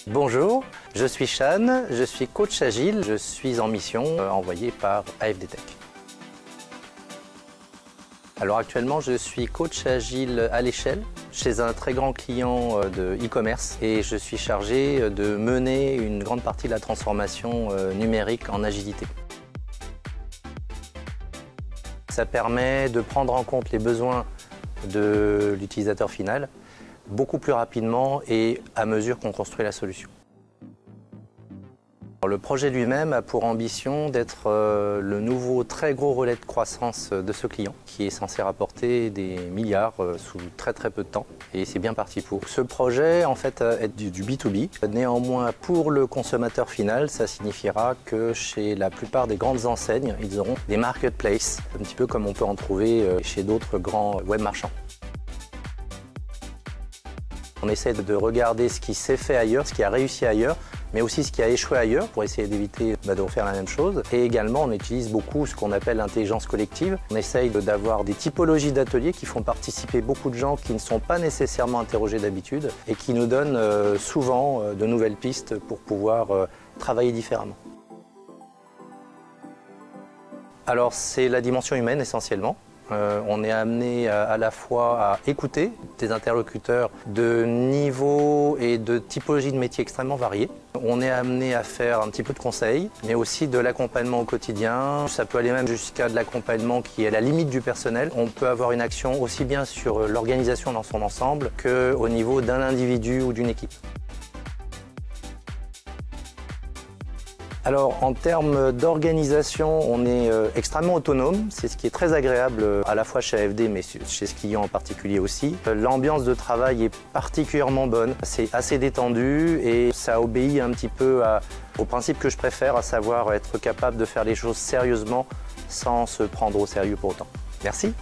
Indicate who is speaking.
Speaker 1: Bonjour, je suis Chan, je suis coach agile, je suis en mission envoyée par AFD Tech. Alors actuellement, je suis coach agile à l'échelle chez un très grand client de e-commerce et je suis chargé de mener une grande partie de la transformation numérique en agilité. Ça permet de prendre en compte les besoins de l'utilisateur final beaucoup plus rapidement et à mesure qu'on construit la solution. Le projet lui-même a pour ambition d'être le nouveau très gros relais de croissance de ce client qui est censé rapporter des milliards sous très peu de temps et c'est bien parti pour. Ce projet en fait est du B2B. Néanmoins pour le consommateur final, ça signifiera que chez la plupart des grandes enseignes, ils auront des marketplaces, un petit peu comme on peut en trouver chez d'autres grands web marchands. On essaie de regarder ce qui s'est fait ailleurs, ce qui a réussi ailleurs, mais aussi ce qui a échoué ailleurs pour essayer d'éviter de refaire la même chose. Et également, on utilise beaucoup ce qu'on appelle l'intelligence collective. On essaye d'avoir des typologies d'ateliers qui font participer beaucoup de gens qui ne sont pas nécessairement interrogés d'habitude et qui nous donnent souvent de nouvelles pistes pour pouvoir travailler différemment. Alors, c'est la dimension humaine essentiellement. On est amené à la fois à écouter des interlocuteurs de niveaux et de typologies de métiers extrêmement variés. On est amené à faire un petit peu de conseil, mais aussi de l'accompagnement au quotidien. Ça peut aller même jusqu'à de l'accompagnement qui est à la limite du personnel. On peut avoir une action aussi bien sur l'organisation dans son ensemble qu'au niveau d'un individu ou d'une équipe. Alors en termes d'organisation, on est extrêmement autonome, c'est ce qui est très agréable à la fois chez AFD mais chez ce client en particulier aussi. L'ambiance de travail est particulièrement bonne, c'est assez détendu et ça obéit un petit peu au principe que je préfère, à savoir être capable de faire les choses sérieusement sans se prendre au sérieux pour autant. Merci.